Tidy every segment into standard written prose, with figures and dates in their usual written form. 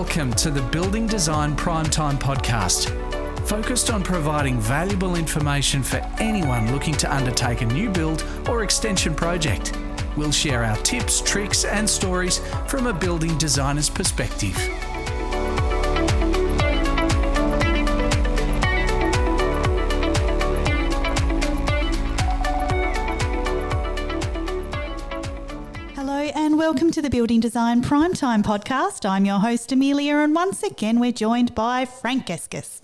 Welcome to the Building Design Primetime Podcast, focused on providing valuable information for anyone looking to undertake a new build or extension project. We'll share our tips, tricks and stories from a building designer's perspective. Welcome to the Building Design Primetime Podcast. I'm your host, Amelia, and once again we're joined by Frank Eskis.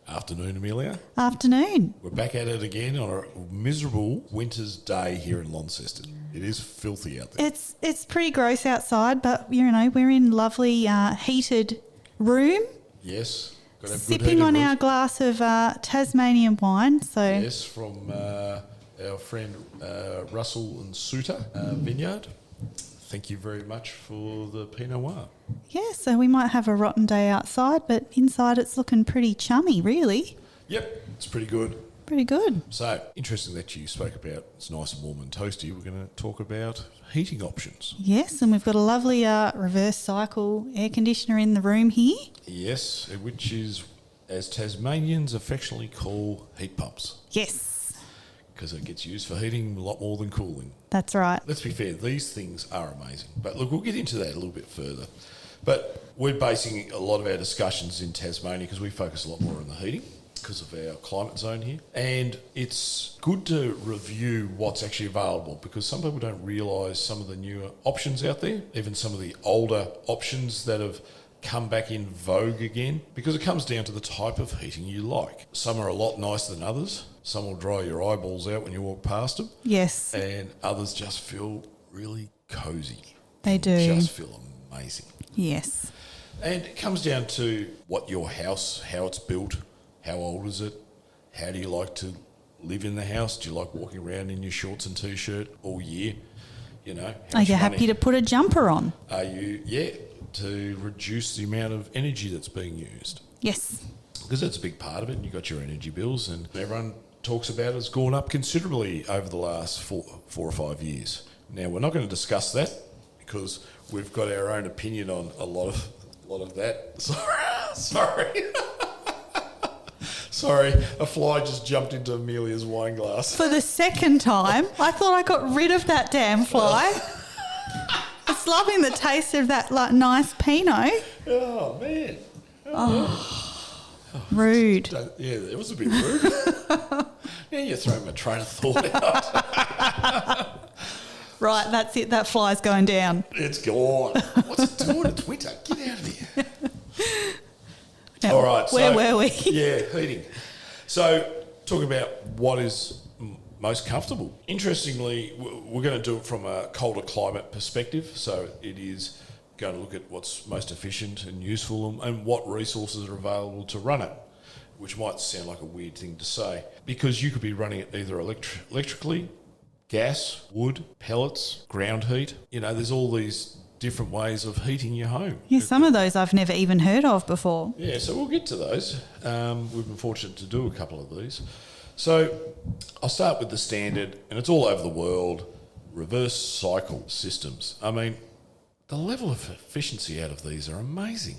Afternoon, Amelia. Afternoon. We're back at it again on a miserable winter's day here in Launceston. It is filthy out there. It's pretty gross outside, but we're in lovely heated room. Yes. Got sipping on our glass of Tasmanian wine. Yes, from our friend Russell and Suter Vineyard. Thank you very much for the Pinot Noir. Yeah, so we might have a rotten day outside, but inside it's looking pretty chummy, really. Yep, it's pretty good. Pretty good. So, interesting that you spoke about it's nice and warm and toasty. We're going to talk about heating options. Yes, and we've got a lovely reverse cycle air conditioner in the room here. Yes, which is, as Tasmanians affectionately call, heat pumps. Yes. Because it gets used for heating a lot more than cooling. That's right. Let's be fair, these things are amazing. But look, we'll get into that a little bit further. But we're basing a lot of our discussions in Tasmania because we focus a lot more on the heating because of our climate zone here. And it's good to review what's actually available because some people don't realise some of the newer options out there, even some of the older options that have come back in vogue again, because it comes down to the type of heating you like. Some are a lot nicer than others. Some will dry your eyeballs out when you walk past them. Yes. And others just feel really cosy. They do. Just feel amazing. Yes. And it comes down to what your house, how it's built, how old is it, how do you like to live in the house? Do you like walking around in your shorts and T-shirt all year? You know. Are you happy to put a jumper on? Are you, to reduce the amount of energy that's being used. Yes. Because that's a big part of it, and you've got your energy bills, and everyone talks about it's gone up considerably over the last 4 or 5 years. Now, we're not going to discuss that because we've got our own opinion on a lot of that. Sorry. Sorry, a fly just jumped into Amelia's wine glass. For the second time, I thought I got rid of that damn fly. It's loving the taste of that nice Pinot. Oh, man. Rude. Yeah, it was a bit rude. Yeah, you're throwing my train of thought out. Right, that's it. That fly's going down. It's gone. What's it doing? It's winter. Get out of here. Now, all right. Where were we? Yeah, heating. So, talking about what is most comfortable. Interestingly, we're going to do it from a colder climate perspective. So, it is going to look at what's most efficient and useful and what resources are available to run it, which might sound like a weird thing to say, because you could be running it either electrically, gas, wood, pellets, ground heat. You know, there's all these different ways of heating your home. Yeah, some of those I've never even heard of before. Yeah, so we'll get to those. We've been fortunate to do a couple of these. So I'll start with the standard, and it's all over the world, reverse cycle systems. I mean, the level of efficiency out of these are amazing.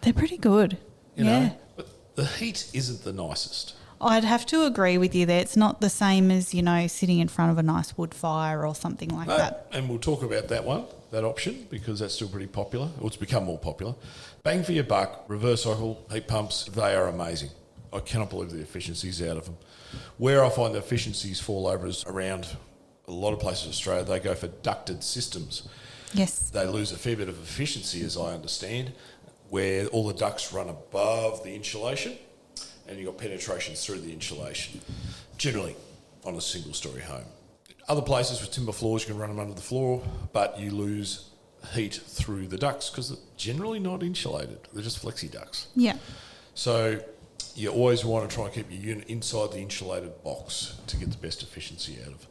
They're pretty good. You know, but the heat isn't the nicest. I'd have to agree with you there. It's not the same as, sitting in front of a nice wood fire or something like that. And we'll talk about that option, because that's still pretty popular, or it's become more popular. Bang for your buck, reverse cycle heat pumps, they are amazing. I cannot believe the efficiencies out of them. Where I find the efficiencies fall over is around a lot of places in Australia, they go for ducted systems. Yes. They lose a fair bit of efficiency, as I understand, where all the ducts run above the insulation and you've got penetrations through the insulation, generally on a single-storey home. Other places with timber floors, you can run them under the floor, but you lose heat through the ducts because they're generally not insulated. They're just flexi ducts. Yeah. So you always want to try and keep your unit inside the insulated box to get the best efficiency out of it.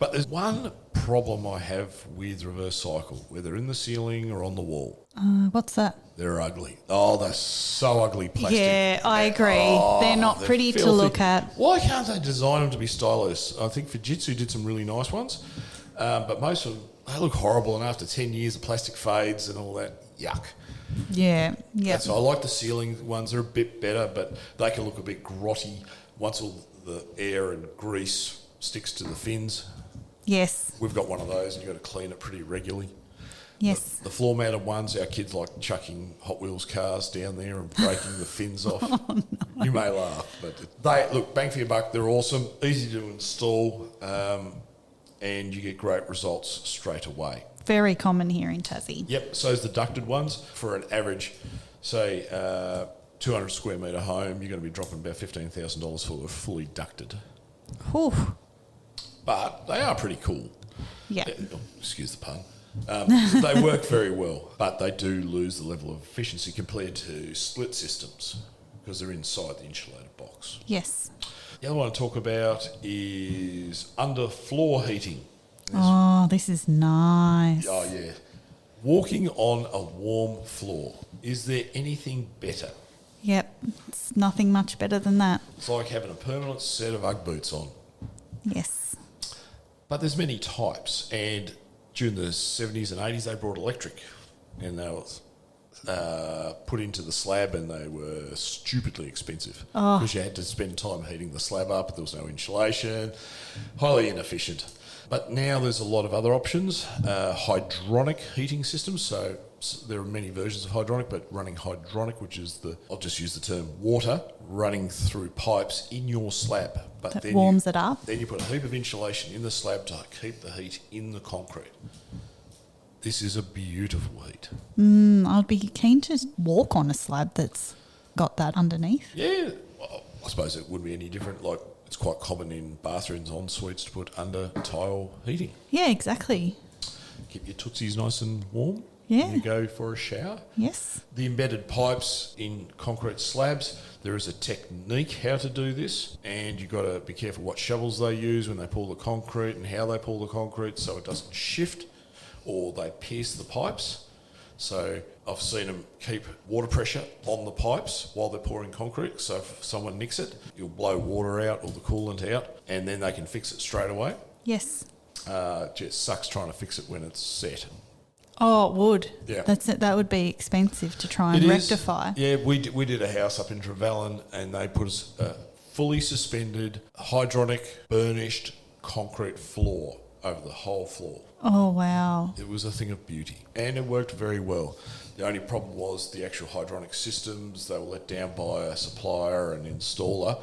But there's one problem I have with reverse cycle, whether in the ceiling or on the wall. What's that? They're ugly. Oh, they're so ugly plastic. Yeah, I agree. They're not pretty filthy to look at. Why can't they design them to be stylish? I think Fujitsu did some really nice ones, but most of them, they look horrible, and after 10 years the plastic fades and all that. Yuck. Yeah. Yeah. So I like the ceiling ones. They're a bit better, but they can look a bit grotty once all the air and grease sticks to the fins. Yes. We've got one of those, and you've got to clean it pretty regularly. Yes. The floor-mounted ones, our kids like chucking Hot Wheels cars down there and breaking the fins off. Oh, no. You may laugh, but they look, bang for your buck. They're awesome, easy to install, and you get great results straight away. Very common here in Tassie. Yep. So is the ducted ones. For an average, say, 200 square metre home, you're going to be dropping about $15,000 for a fully ducted. Whew. But they are pretty cool. Yeah. Excuse the pun. They work very well, but they do lose the level of efficiency compared to split systems because they're inside the insulated box. Yes. The other one to talk about is underfloor heating. Oh, this is nice. Oh, yeah. Walking on a warm floor. Is there anything better? Yep. It's nothing much better than that. It's like having a permanent set of Ugg boots on. Yes. But there's many types, and during the 70s and 80s, they brought electric, and they were put into the slab, and they were stupidly expensive because you had to spend time heating the slab up. There was no insulation, highly inefficient. But now there's a lot of other options. Hydronic heating systems, so there are many versions of hydronic, but running hydronic, which is I'll just use the term water, running through pipes in your slab. But That then warms it up. Then you put a heap of insulation in the slab to keep the heat in the concrete. This is a beautiful heat. I'd be keen to walk on a slab that's got that underneath. Yeah, well, I suppose it wouldn't be any different. Like, it's quite common in bathrooms, en suites, to put under tile heating. Yeah, exactly. Keep your tootsies nice and warm. Yeah. When you go for a shower. Yes. The embedded pipes in concrete slabs, there is a technique how to do this, and you've got to be careful what shovels they use when they pull the concrete and how they pull the concrete so it doesn't shift or they pierce the pipes. So I've seen them keep water pressure on the pipes while they're pouring concrete, so if someone nicks it, you'll blow water out or the coolant out, and then they can fix it straight away. Yes. Just sucks trying to fix it when it's set. Oh, it would. Yeah. That would be expensive to try and rectify. Yeah, we did a house up in Trevellyn, and they put us a fully suspended, hydronic, burnished concrete floor over the whole floor. Oh, wow. It was a thing of beauty, and it worked very well. The only problem was the actual hydronic systems. They were let down by a supplier and installer,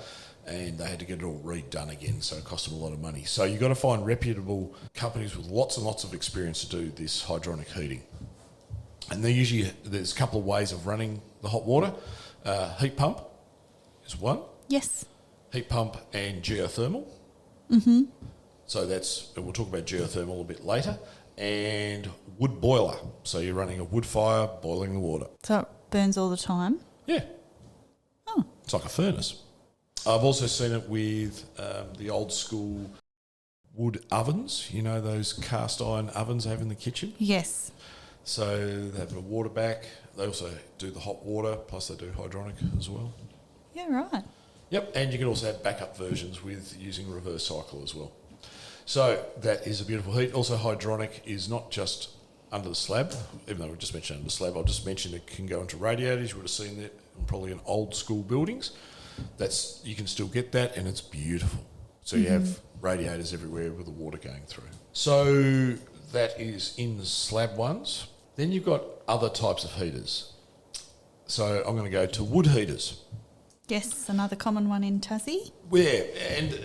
and they had to get it all redone again, so it cost them a lot of money. So you've got to find reputable companies with lots and lots of experience to do this hydronic heating. And there's a couple of ways of running the hot water. Heat pump is one. Yes. Heat pump and geothermal. Mm-hmm. So we'll talk about geothermal a bit later. And wood boiler. So you're running a wood fire, boiling the water. So it burns all the time? Yeah. Oh. It's like a furnace. I've also seen it with the old school wood ovens, you know, those cast iron ovens they have in the kitchen. Yes. So they have a water back. They also do the hot water, plus they do hydronic as well. Yeah, right. Yep, and you can also have backup versions with using reverse cycle as well. So that is a beautiful heat. Also, hydronic is not just under the slab, even though we just mentioned under the slab. I'll just mention it can go into radiators. You would have seen that probably in old school buildings. You can still get that, and it's beautiful. So you have radiators everywhere with the water going through. So that is in the slab ones. Then you've got other types of heaters. So I'm going to go to wood heaters. Yes, another common one in Tassie. Yeah, and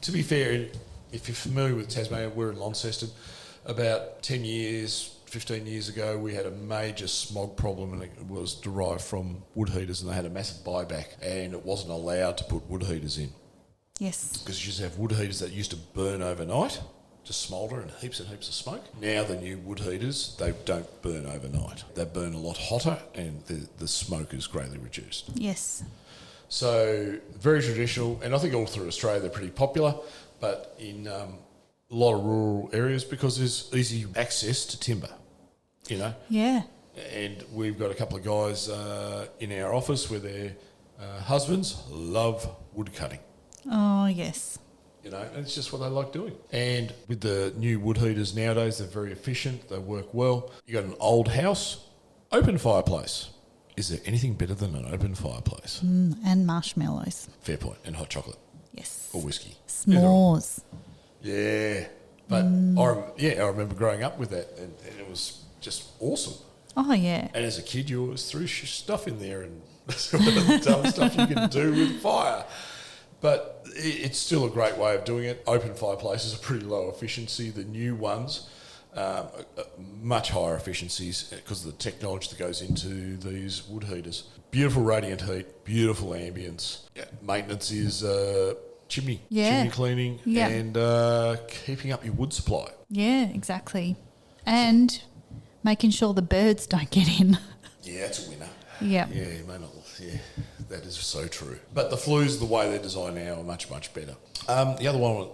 to be fair, if you're familiar with Tasmania, we're in Launceston. About 10 years, 15 years ago, we had a major smog problem, and it was derived from wood heaters, and they had a massive buyback, and it wasn't allowed to put wood heaters in. Yes. Because you used to have wood heaters that used to burn overnight, just smoulder and heaps of smoke. Now the new wood heaters, they don't burn overnight. They burn a lot hotter, and the smoke is greatly reduced. Yes. So very traditional, and I think all through Australia they're pretty popular, but in a lot of rural areas because there's easy access to timber, you know. Yeah. And we've got a couple of guys in our office where their husbands love wood cutting. Oh, yes. You know, and it's just what they like doing. And with the new wood heaters nowadays, they're very efficient, they work well. You got an old house, Open fireplace. Is there anything better than an open fireplace? And marshmallows. Fair point. And hot chocolate Yes. or whiskey. S'mores. Yeah. But I remember growing up with that, and it was just awesome. Oh, yeah. And as a kid, you always threw stuff in there, and that's one of the dumb stuff you can do with fire. But it's still a great way of doing it. Open fireplaces are pretty low efficiency. The new ones, much higher efficiencies because of the technology that goes into these wood heaters. Beautiful radiant heat, beautiful ambience. Yeah, maintenance is chimney cleaning, and keeping up your wood supply. Yeah, exactly. And making sure the birds don't get in. Yeah, that's a winner. Yeah. Yeah, you may not. Yeah, that is so true. But the flues, the way they're designed now, are much, much better. The other one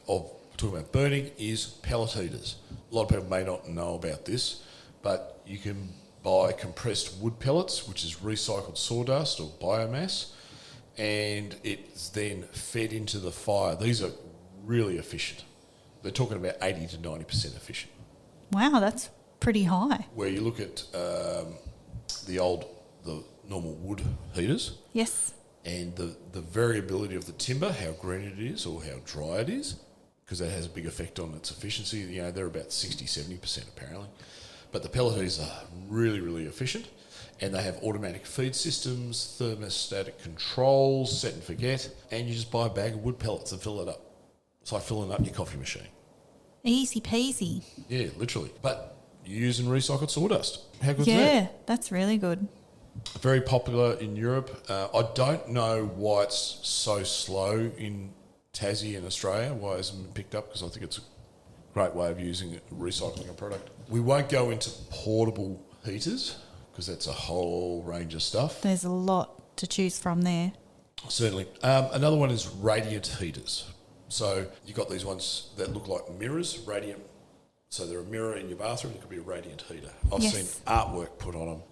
of talking about burning is pellet heaters. A lot of people may not know about this, but you can buy compressed wood pellets, which is recycled sawdust or biomass, and it's then fed into the fire. These are really efficient. They're talking about 80 to 90% efficient. Wow, that's pretty high. Where you look at the normal wood heaters. Yes. And the variability of the timber, how green it is or how dry it is, because that has a big effect on its efficiency. You know, they're about 60, 70% apparently. But the pellet heaters are really, really efficient, and they have automatic feed systems, thermostatic controls, set and forget, and you just buy a bag of wood pellets and fill it up. It's like filling up your coffee machine. Easy peasy. Yeah, literally. But you're using recycled sawdust. How good is that? Yeah, that's really good. Very popular in Europe. I don't know why it's so slow in Tassie and Australia, why it hasn't been picked up, because I think it's a great way of recycling a product. We won't go into portable heaters, because that's a whole range of stuff. There's a lot to choose from there. Certainly. Another one is radiant heaters. So you've got these ones that look like mirrors, radiant. So they're a mirror in your bathroom, it could be a radiant heater. I've seen artwork put on them,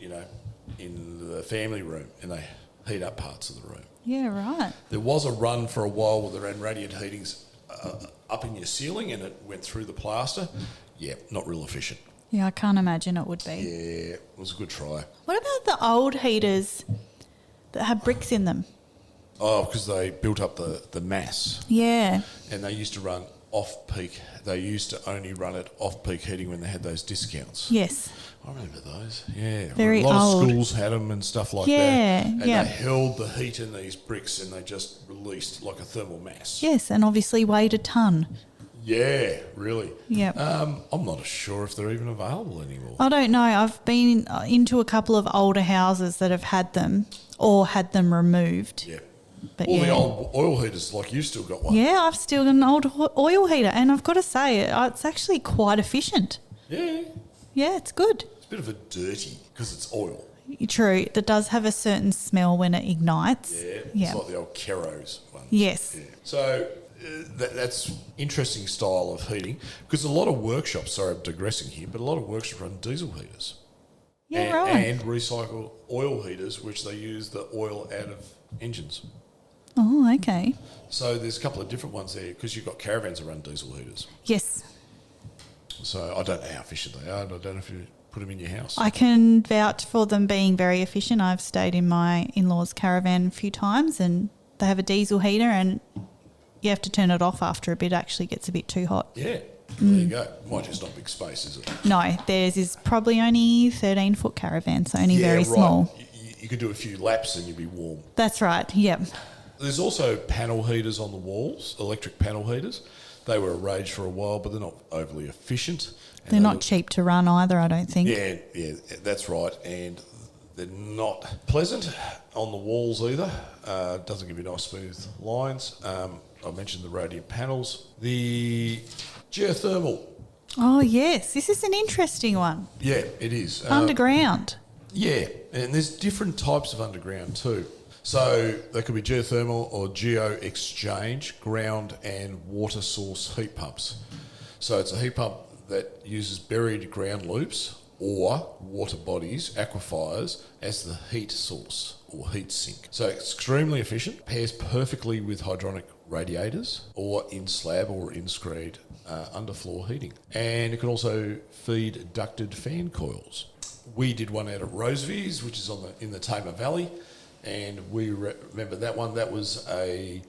in the family room, and they heat up parts of the room. Yeah, right. There was a run for a while where they ran radiant heatings up in your ceiling, and it went through the plaster. Yeah, not real efficient. Yeah, I can't imagine it would be. Yeah, it was a good try. What about the old heaters that have bricks in them? Oh, because they built up the mass. Yeah. And they used to run off-peak. They used to only run at off-peak heating when they had those discounts. Yes. I remember those, yeah. Very a lot old. of schools had them and stuff like that. And they held the heat in these bricks, and they just released like a thermal mass. Yes, and obviously weighed a ton. Yeah, really. Yep. I'm not sure if they're even available anymore. I don't know. I've been into a couple of older houses that have had them or had them removed. Yeah. But All the old oil heaters, like you've still got one. Yeah, I've still got an old oil heater, and I've got to say, it's actually quite efficient. Yeah. Yeah, it's good. It's a bit of a dirty because it's oil. True. It does have a certain smell when it ignites. Yeah. It's like the old Keros one. Yes. Yeah. So that's interesting style of heating, because a lot of workshops, sorry I'm digressing here, but a lot of workshops run diesel heaters. Yeah, right. And recycle oil heaters, which they use the oil out of engines. Oh, okay. So there's a couple of different ones there, because you've got caravans that run diesel heaters. Yes. So I don't know how efficient they are, and I don't know if you put them in your house. I can vouch for them being very efficient. I've stayed in my in-laws' caravan a few times, and they have a diesel heater, and you have to turn it off after a bit. It actually gets a bit too hot. Yeah, there you go. Might just not big space, is it? No, theirs is probably only 13-foot caravan, so only very small. You could do a few laps and you'd be warm. That's right, yep. There's also panel heaters on the walls, electric panel heaters. They were a rage for a while, but they're not overly efficient. They're not cheap to run either, I don't think. Yeah, that's right. And they're not pleasant on the walls either. Doesn't give you nice smooth lines. I mentioned the radiant panels. The geothermal. Oh, yes. This is an interesting one. Yeah, it is. Underground. Yeah, and there's different types of underground too. So they could be geothermal or geo-exchange, ground and water source heat pumps. So it's a heat pump that uses buried ground loops or water bodies, aquifers, as the heat source or heat sink. So extremely efficient, pairs perfectly with hydronic radiators or in slab or in screed underfloor heating. And it can also feed ducted fan coils. We did one out at Rosevears, which is in the Tamar Valley, and we remember that one. That was a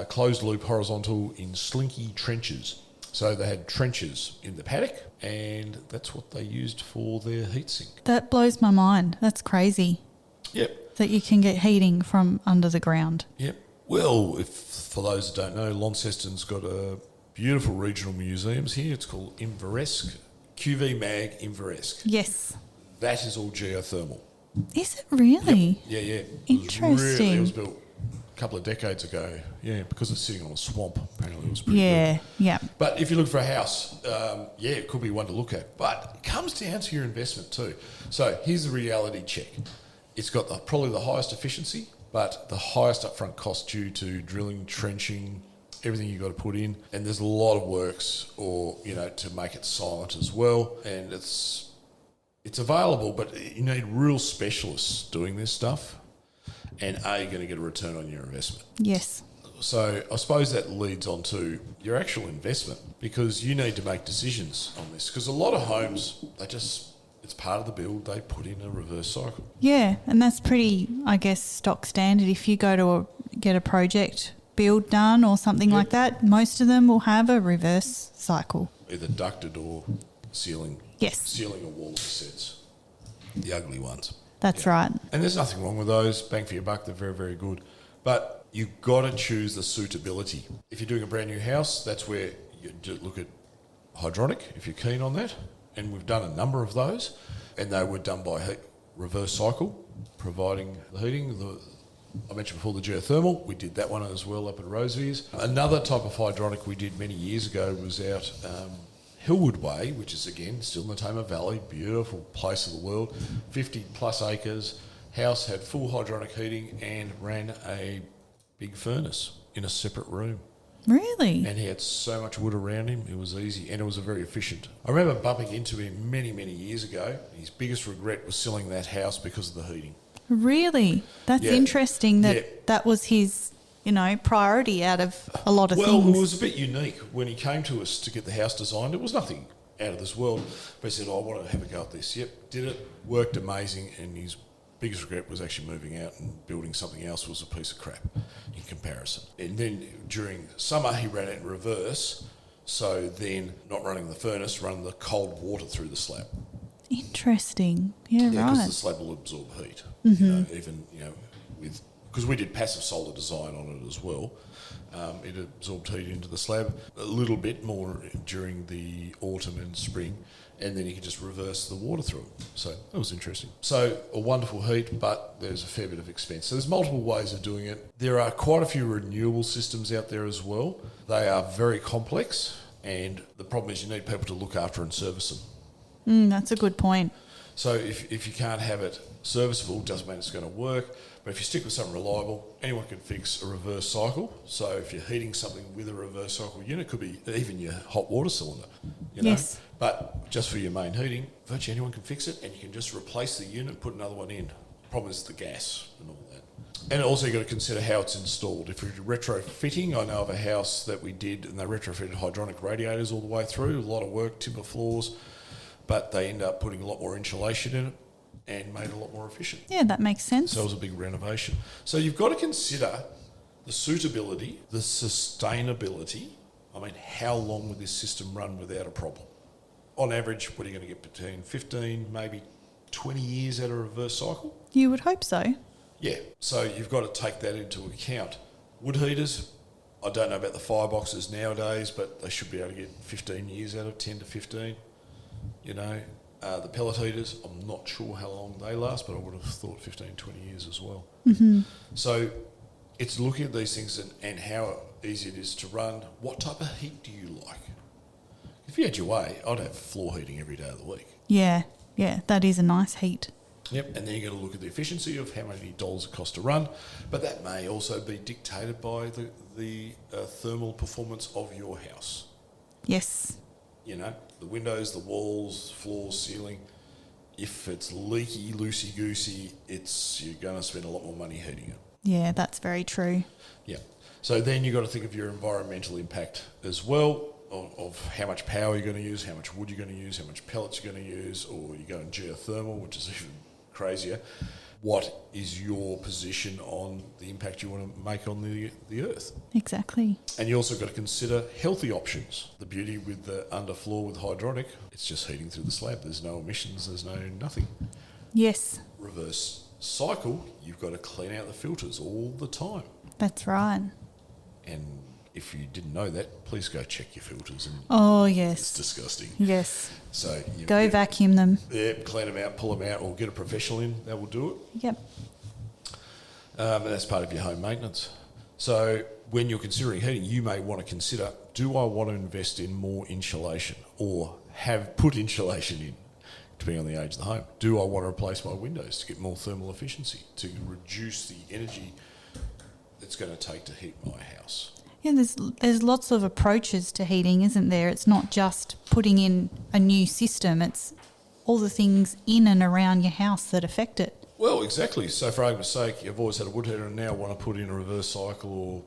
closed loop horizontal in slinky trenches. So they had trenches in the paddock, and that's what they used for their heat sink. That blows my mind. That's crazy. Yep. That you can get heating from under the ground. Yep. Well, for those that don't know, Launceston's got a beautiful regional museums here. It's called Inveresk, QV Mag Inveresk. Yes. That is all geothermal. Is it really? Yep. Yeah. Interesting. It was built a couple of decades ago. Yeah, because it's sitting on a swamp. Apparently, it was pretty good. Yeah. But if you look for a house, it could be one to look at. But it comes down to your investment too. So here's the reality check. It's got probably the highest efficiency, but the highest upfront cost due to drilling, trenching, everything you've got to put in. And there's a lot of works to make it silent as well. And it's available, but you need real specialists doing this stuff. And you're going to get a return on your investment. Yes. So I suppose that leads on to your actual investment, because you need to make decisions on this. Because a lot of homes, it's part of the build, they put in a reverse cycle. Yeah, and that's pretty, I guess, stock standard. If you go to get a project build done or something like that, most of them will have a reverse cycle. Either ducted or sealing. Yes. Sealing or wall sets. The ugly ones. That's right. And there's nothing wrong with those. Bang for your buck, they're very, very good. But you've got to choose the suitability. If you're doing a brand new house, that's where you look at hydronic, if you're keen on that. And we've done a number of those, and they were done by reverse cycle, providing the heating. I mentioned before the geothermal. We did that one as well up at Rosevears. Another type of hydronic we did many years ago was out Hillwood Way, which is, again, still in the Tamar Valley, beautiful place of the world, 50 plus acres. House had full hydronic heating and ran a big furnace in a separate room. Really? And he had so much wood around him, it was easy, and it was very efficient. I remember bumping into him many, many years ago. His biggest regret was selling that house because of the heating. Really? That's interesting that was his, priority out of a lot of things. Well, it was a bit unique. When he came to us to get the house designed, it was nothing out of this world. But he said, I want to have a go at this. Yep, did it, worked amazing, and his biggest regret was actually moving out and building something else was a piece of crap in comparison. And then during summer, he ran it in reverse. So then, not running the furnace, running the cold water through the slab. Interesting. Yeah, right. Because the slab will absorb heat. Because we did passive solar design on it as well. It absorbed heat into the slab a little bit more during the autumn and spring, and then you could just reverse the water through it. So that was interesting. So a wonderful heat, but there's a fair bit of expense. So there's multiple ways of doing it. There are quite a few renewable systems out there as well. They are very complex, and the problem is you need people to look after and service them. That's a good point. So if you can't have it serviceable, doesn't mean it's going to work. But if you stick with something reliable, anyone can fix a reverse cycle. So if you're heating something with a reverse cycle unit, it could be even your hot water cylinder, Yes. But just for your main heating, virtually anyone can fix it, and you can just replace the unit, put another one in. Problem is the gas and all that. And also you've got to consider how it's installed. If you're retrofitting, I know of a house that we did, and they retrofitted hydronic radiators all the way through, a lot of work, timber floors, but they end up putting a lot more insulation in it and made it a lot more efficient. Yeah, that makes sense. So it was a big renovation. So you've got to consider the suitability, the sustainability. I mean, how long would this system run without a problem? On average, what are you going to get between 15, maybe 20 years out of a reverse cycle? You would hope so. Yeah, so you've got to take that into account. Wood heaters, I don't know about the fireboxes nowadays, but they should be able to get 15 years out of 10 to 15. The pellet heaters, I'm not sure how long they last, but I would have thought 15, 20 years as well. Mm-hmm. So it's looking at these things and how easy it is to run. What type of heat do you like? If you had your way, I'd have floor heating every day of the week. Yeah, that is a nice heat. Yep, and then you've got to look at the efficiency of how many dollars it costs to run, but that may also be dictated by the thermal performance of your house. Yes. The windows, the walls, floors, ceiling. If it's leaky, loosey-goosey, you're going to spend a lot more money heating it. Yeah, that's very true. Yeah. So then you've got to think of your environmental impact as well. of how much power you're going to use, how much wood you're going to use, how much pellets you're going to use, or you're going geothermal, which is even crazier. What is your position on the impact you want to make on the earth? Exactly. And you also got to consider healthy options. The beauty with the underfloor with hydronic, it's just heating through the slab. There's no emissions, there's no nothing. Yes. Reverse cycle, you've got to clean out the filters all the time. That's right. And if you didn't know that, please go check your filters. And Oh, yes. it's disgusting. Yes. So Go vacuum them. Yeah, clean them out, pull them out, or get a professional in. That will do it. Yep. And that's part of your home maintenance. So when you're considering heating, you may want to consider, do I want to invest in more insulation or have put insulation in, depending on the age of the home? Do I want to replace my windows to get more thermal efficiency, to reduce the energy it's going to take to heat my house? Yeah, there's lots of approaches to heating, isn't there? It's not just putting in a new system. It's all the things in and around your house that affect it. Well, exactly. So for argument's sake, you've always had a wood heater and now want to put in a reverse cycle or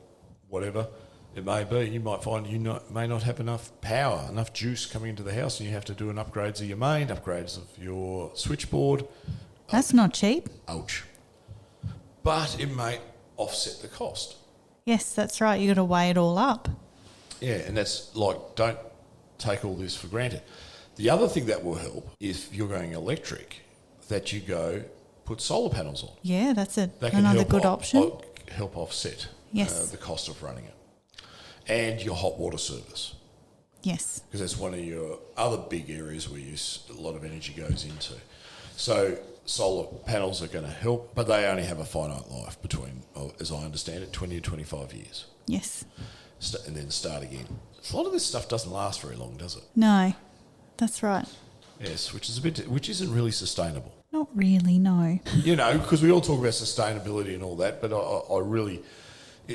whatever it may be. You might find may not have enough power, enough juice coming into the house, and you have to do an upgrades of your main, upgrades of your switchboard. That's not cheap. Ouch. But it may offset the cost. Yes, that's right. You've got to weigh it all up. Yeah, and that's like, don't take all this for granted. The other thing that will help, if you're going electric, that you go put solar panels on. Yeah, that's That can another help good option. Help offset Yes. the cost of running it. And your hot water service, Yes. because that's one of your other big areas where a lot of energy goes into. So solar panels are going to help, but they only have a finite life between, as I understand it, 20 to 25 years. Yes. And then start again. A lot of this stuff doesn't last very long, does it? No, that's right. Yes, which isn't really sustainable. Not really, no. You know, because we all talk about sustainability and all that, but I really,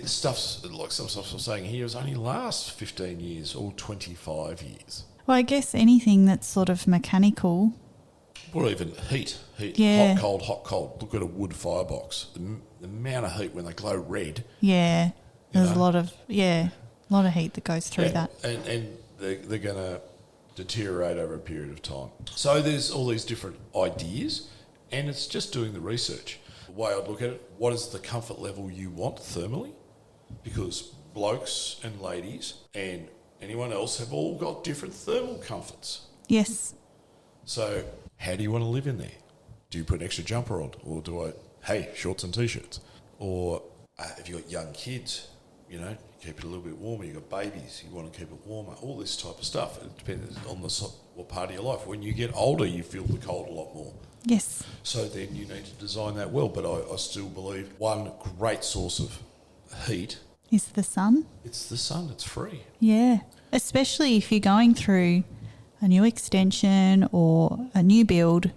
stuff's like some stuff I'm saying here is only lasts 15 years or 25 years. Well, I guess anything that's sort of mechanical. Or even heat. Yeah. Hot, cold. Look at a wood firebox. The amount of heat when they glow red. Yeah, there's know? a lot of heat that goes through that. And they're going to deteriorate over a period of time. So there's all these different ideas, and it's just doing the research. The way I'd look at it, what is the comfort level you want thermally? Because blokes and ladies and anyone else have all got different thermal comforts. Yes. So how do you want to live in there? Do you put an extra jumper on? Or shorts and T-shirts? Or if you've got young kids, keep it a little bit warmer. You've got babies, you want to keep it warmer. All this type of stuff. It depends on what part of your life. When you get older, you feel the cold a lot more. Yes. So then you need to design that well. But I still believe one great source of heat is the sun. It's the sun. It's free. Yeah. Especially if you're going through a new extension or a new build,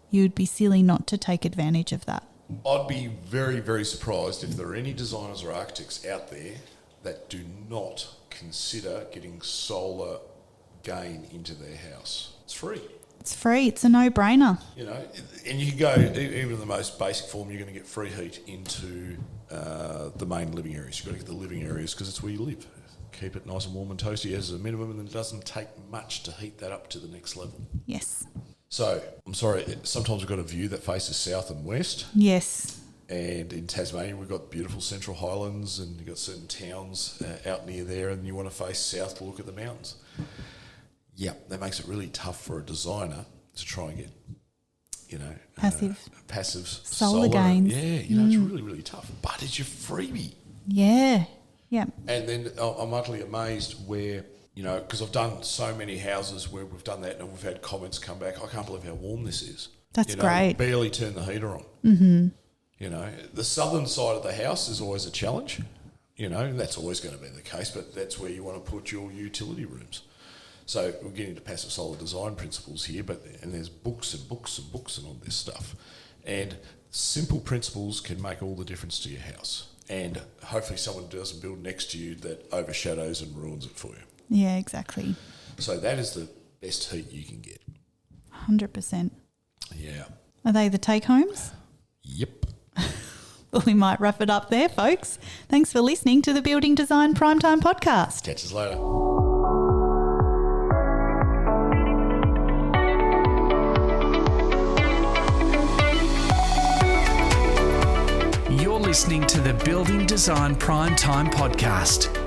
you'd be silly not to take advantage of that. I'd be very, very surprised if there are any designers or architects out there that do not consider getting solar gain into their house. It's free. It's free. It's a no-brainer. And you can go, even in the most basic form, you're going to get free heat into the main living areas. You've got to get the living areas because it's where you live. Keep it nice and warm and toasty as a minimum, and then it doesn't take much to heat that up to the next level. Yes. So, I'm sorry, sometimes we've got a view that faces south and west. Yes. And in Tasmania, we've got beautiful Central Highlands, and you've got certain towns out near there, and you want to face south to look at the mountains. Yeah, that makes it really tough for a designer to try and get, passive solar gains. Yeah, it's really, really tough. But it's your freebie. Yeah. Yeah. And then I'm utterly amazed where, because I've done so many houses where we've done that and we've had comments come back, I can't believe how warm this is. That's great. Barely turn the heater on. Mm-hmm. The southern side of the house is always a challenge, and that's always going to be the case, but that's where you want to put your utility rooms. So we're getting to passive solar design principles here, and there's books and books and books and all this stuff. And simple principles can make all the difference to your house. And hopefully someone doesn't build next to you that overshadows and ruins it for you. Yeah, exactly. So that is the best heat you can get. 100%. Yeah. Are they the take-homes? Yep. Well, we might wrap it up there, folks. Thanks for listening to the Building Design Primetime Podcast. Catch us later. listening to the Building Design Prime Time podcast.